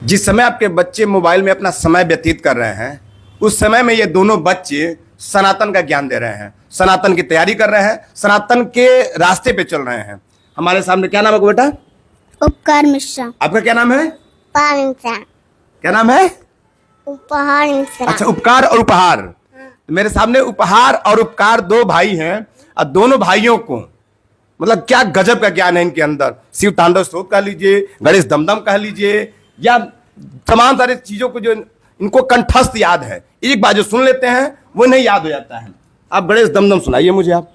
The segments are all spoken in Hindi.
जिस समय आपके बच्चे मोबाइल में अपना समय व्यतीत कर रहे हैं, उस समय में ये दोनों बच्चे सनातन का ज्ञान दे रहे हैं, सनातन की तैयारी कर रहे हैं, सनातन के रास्ते पे चल रहे हैं। हमारे सामने क्या नाम है बेटा? उपकार मिश्रा। आपका क्या नाम है? उपहार मिश्रा। क्या नाम है? उपहार मिश्रा। अच्छा, उपकार और उपहार। मेरे सामने उपहार और उपकार दो भाई हैं, और दोनों भाइयों को मतलब क्या गजब का ज्ञान है इनके अंदर। शिव तांडव स्तोत्र कह लीजिए, गणेश दमदम कह लीजिए, या तमाम सारी चीजों को जो इनको कंठस्थ याद है, एक बार जो सुन लेते हैं वो नहीं याद हो जाता है। आप गणेश दमदम सुनाइए मुझे आप।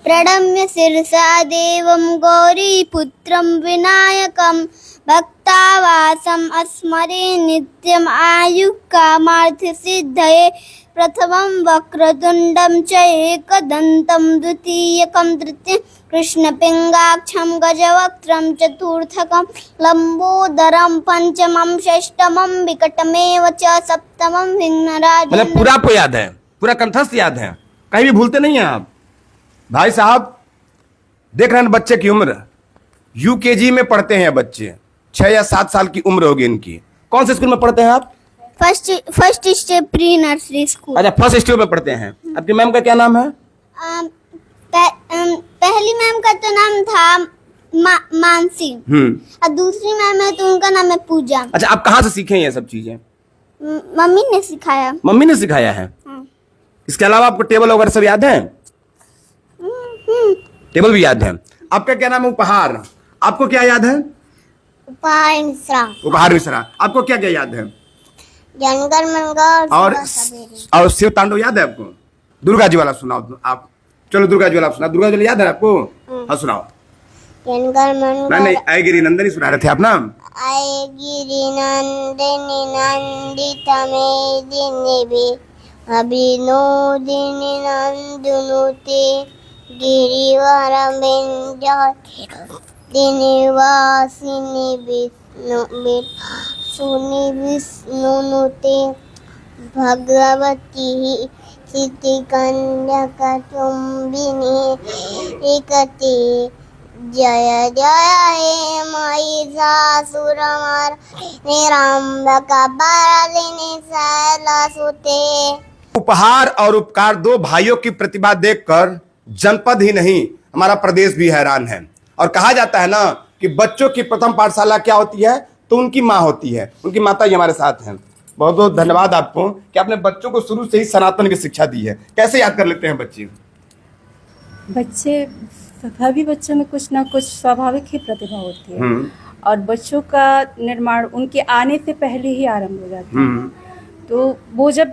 प्रणम्य शिरसा देवं गौरीपुत्रं विनायकं भक्तावासम् अस्मरे नित्यम् आयुः कामार्थसिद्धये प्रथमं वक्रतुण्डं च एकदन्तं द्वितीयकं तृतीयं कृष्णपिङ्गाक्षं गजवक्त्रं चतुर्थकं लम्बोदरं पंचमं षष्ठमं विकटमेव च सप्तमं विघ्नराजं। मतलब पूरा आपको याद है, पूरा कंठस्थ याद है, कहीं भी भूलते नहीं हैं आप। भाई साहब देख रहे हैं बच्चे की उम्र, यूकेजी में पढ़ते हैं बच्चे, 6 या 7 साल की उम्र होगी इनकी। कौन से स्कूल में पढ़ते हैं आप? First step pre nursery school. अच्छा, फर्स्ट स्टेप में पढ़ते हैं। आपकी मैम का क्या नाम है? पहली मैम का तो नाम था मानसी, और दूसरी मैम है तो उनका नाम है पूजा। अच्छा, आप कहाँ से सीखे ये सब चीजें? मम्मी ने सिखाया। मम्मी ने सिखाया है। इसके अलावा आपको टेबल वगैरह सब याद है? टेबल भी याद है। आपका क्या नाम है? उपहार। आपको क्या याद है? उपहार मिश्रा। उपहार मिश्रा। आपको क्या क्या याद है? जनगण मनगढ़ और शिव तांडव याद है आपको? दुर्गा जी वाला सुनाओ आप। चलो दुर्गा जी वाला सुना। दुर्गा जी वाला याद है आपको? हाँ सुनाओ। जनगण मनगढ़। नहीं, आए गिरी नंदनी सुना रहे थे आप ना। आए गिरी नंदिनी नंदित मेदिनी अभिनोदिनी नंदनुते गिरिवरं दिनिवासिनी विष्णुनुते भगवती सिद्धिकन्यकचुम्बिनी एकते जय जय हे महिषासुरमर्दिनी रम्भकपर्दिनी शैलसुते। उपहार और उपकार दो भाइयों की प्रतिभा देखकर जनपद ही नहीं हमारा प्रदेश भी हैरान है। और कहा जाता है ना कि बच्चों की प्रथम पाठशाला क्या होती है? तो उनकी माँ होती है। उनकी माता जी हमारे साथ हैं। बहुत बहुत धन्यवाद आपको कि आपने बच्चों को शुरू से ही सनातन की शिक्षा दी है। कैसे याद कर लेते हैं बच्चे? सभी बच्चों में कुछ ना कुछ स्वाभाविक ही प्रतिभा होती है, और बच्चों का निर्माण उनके आने से पहले ही आरंभ हो जाता है। तो वो जब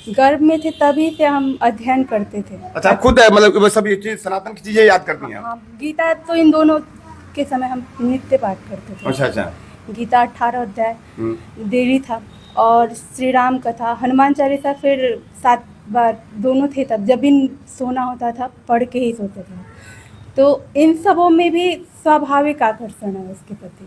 गर्भ में थे तभी से हम अध्ययन करते थे। अच्छा, खुद है मतलब सब ये चीज सनातन की चीजें याद करती हैं? हाँ, गीता तो इन दोनों के समय हम नित्य पाठ करते थे। अच्छा अच्छा। गीता 18 अध्याय डेली था, और श्री राम कथा, हनुमान चालीसा फिर 7 बार दोनों थे। तब जब भी सोना होता था पढ़ के ही सोते थे। तो इन सबों में भी स्वाभाविक आकर्षण है उसके प्रति।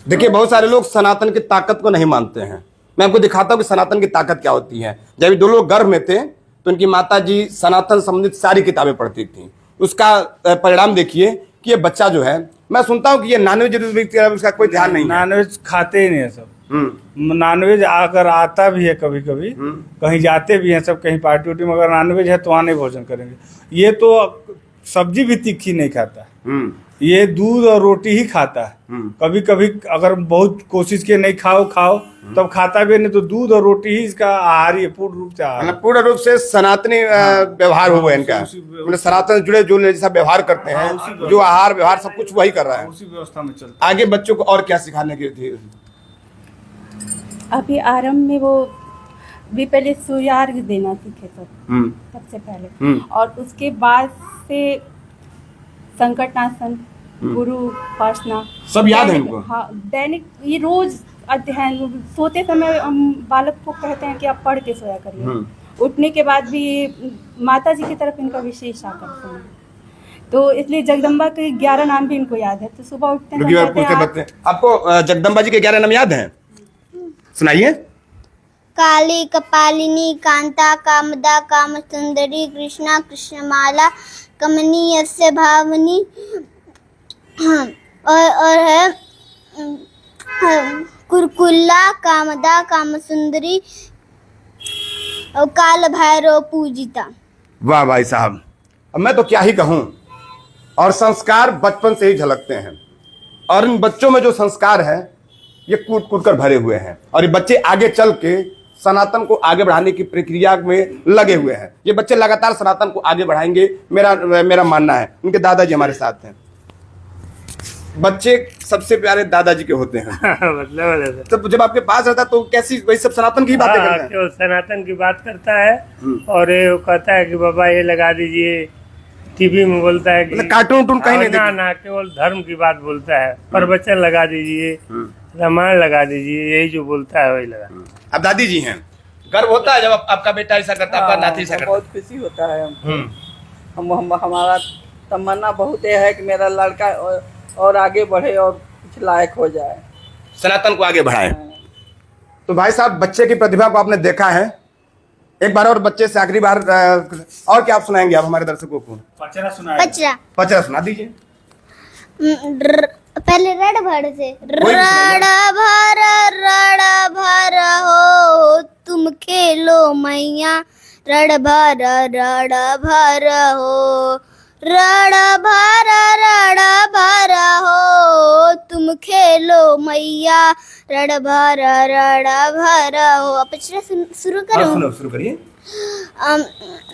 देखिए, बहुत सारे लोग सनातन की ताकत को नहीं मानते हैं। मैं आपको दिखाता हूँ कि सनातन की ताकत क्या होती है। जब ये दो लोग गर्भ में थे तो उनकी माता जी सनातन संबंधित सारी किताबें पढ़ती थी। उसका परिणाम देखिए कि ये बच्चा जो है, मैं सुनता हूँ कि ये नॉनवेज उसका कोई ध्यान नहीं है। नॉनवेज खाते ही नहीं है सब। नॉनवेज अगर आता भी है कभी कभी, कहीं जाते भी हैं सब, कहीं पार्टी उर्टी में अगर नॉनवेज है तो वहाँ नहीं भोजन करेंगे। ये तो सब्जी भी तीखी नहीं खाता, ये दूध और रोटी ही खाता है। कभी कभी अगर बहुत कोशिश किए नहीं खाओ तब खाता भी नहीं, तो दूध और रोटी ही इसका आहार है, पूर्ण रूप से आहार। पूर्ण रूप से सनातनी व्यवहार हुआ है इनका। मतलब सनातन जुड़े जैसा व्यवहार करते हैं, जो आहार व्यवहार सब कुछ वही कर रहा है। उसी व्यवस्था में चलता। आगे बच्चों को और क्या सिखाने की थी? अभी आरंभ में वो भी पहले सूर्यार्घ देना सीखे सब, सबसे पहले, और उसके बाद से संकटनाशन, गुरु उपासना सब याद है इनको। हाँ, दैनिक ये रोज अध्ययन। सोते समय हम बालक को कहते हैं कि आप पढ़ के सोया करिए। उठने के बाद भी माता जी की तरफ इनका विशेष आकर्षण है, तो इसलिए जगदम्बा के 11 नाम भी इनको याद है। तो सुबह उठते हैं। आपको जगदम्बा जी के 11 नाम याद हैं? सुनाइए। काली कपालिनी कांता कामदा कामसुंदरी कृष्णा कृष्णमाला कमनीयस्य भावनी। और है कुरकुल्ला, कामदा, कामसुंदरी और काल भैरव पूजिता। वाह भाई साहब, अब मैं तो क्या ही कहूँ। और संस्कार बचपन से ही झलकते हैं, और इन बच्चों में जो संस्कार है ये कूट कूट कर भरे हुए हैं, और ये बच्चे आगे चल के सनातन को आगे बढ़ाने की प्रक्रिया में लगे हुए हैं। ये बच्चे लगातार सनातन को आगे बढ़ाएंगे, मेरा मानना है। उनके दादाजी हमारे साथ हैं। बच्चे सबसे प्यारे दादाजी के होते हैं। मतलब तो जब आपके पास रहता तो कैसी वही सब सनातन की बातें करते हैं? केवल सनातन की बात करता है और ये वो कहता है कि बाबा ये लगा दीजिए। टीवी में बोलता है कि मतलब कार्टून उर्टून कहीं नहीं ना ना, केवल धर्म की बात बोलता है। प्रवचन लगा दीजिए, रामायण लगा दीजिए, यही जो बोलता है वही लगा। अब दादी जी हैं, गर्व होता है जब आपका बेटा ऐसा करता है, आपका नाती ऐसा करता बहुत खुशी होता है हम हमारा तमन्ना बहुत ये है कि मेरा लड़का और आगे बढ़े और कुछ लायक हो जाए, है, सनातन को आगे बढ़ाए। तो भाई साहब, बच्चे की प्रतिभा को आपने देखा है। एक बार और बच्चे से आखिरी बार और क्या आप सुनाएंगे आप हमारे दर्शकों को? पचरा सुना पचरा। पचरा सुना दीजिए। पहले रड़ भर से। कोई भी सुनाइए। रड़ भर हो तुम खेलो मैया, रड़ भर हो, रड़ भर हो तुम खेलो मैया, रड़ भर हो। अब पचरा शुरू करो। शुरू करिए।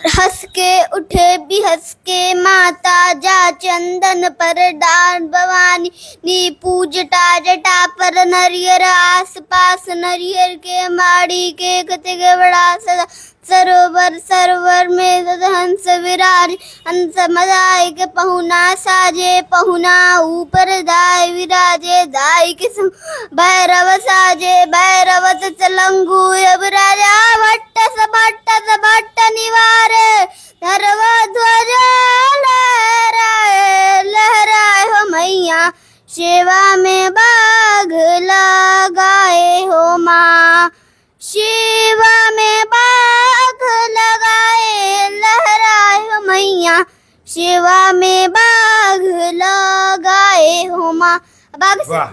हंस के उठे भी हंस के माता, जा चंदन पर डाल भवानी, नी पूजटा जटा पर नरियर, आस पास नरियर के माड़ी के कते के बड़ा सदा, सरोवर सरोवर में हंस विराज, हंस मदाई के पहुना साजे, पहुना ऊपर दाई विराजे, दाई के भैरव साजे, भैरव चलंगू अब राजा, भट्ट निवारे, धर्व ध्वज लहराए हो मैया, सेवा में बाघ लगाए हो माँ, सेवा में बाघ लगाए लहराए हो मैया, सेवा में बाघ लगाए हो माँ। वाह,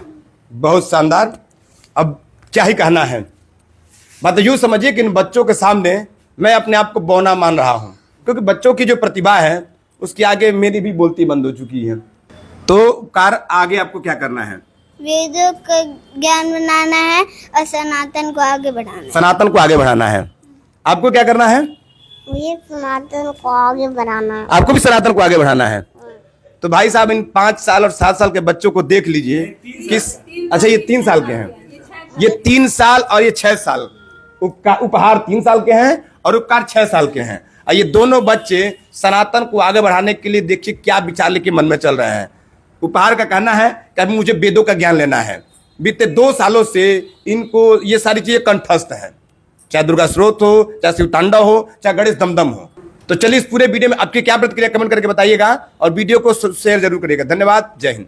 बहुत शानदार। अब क्या ही कहना है। बात यूँ समझिए कि इन बच्चों के सामने मैं अपने आप को बौना मान रहा हूँ, क्योंकि बच्चों की जो प्रतिभा है उसके आगे मेरी भी बोलती बंद हो चुकी है। तो कार आगे आपको क्या करना है? वेदों का ज्ञान बनाना है और सनातन को आगे बढ़ाना है। सनातन को आगे बढ़ाना है। आपको क्या करना है? मुझे सनातन को आगे बढ़ाना है। आपको भी सनातन को आगे बढ़ाना है। तो भाई साहब, इन 5 साल और 7 साल के बच्चों को देख लीजिए। किस अच्छा, ये 3 साल के हैं, ये 3 साल और ये 6 साल। उपहार 3 साल के हैं और उपकार 6 साल के हैं। और ये दोनों बच्चे सनातन को आगे बढ़ाने के लिए देखिए क्या विचार लेके मन में चल रहे हैं। उपहार का कहना है कि अभी मुझे वेदों का ज्ञान लेना है। बीते 2 सालों से इनको ये सारी चीजें कंठस्थ है, चाहे दुर्गा स्रोत हो, चाहे शिव तांडव हो, चाहे गणेश दमदम हो। तो चलिए इस पूरे वीडियो में आपकी क्या प्रतिक्रिया कमेंट करके बताइएगा और वीडियो को शेयर जरूर करिएगा। धन्यवाद। जय हिंद।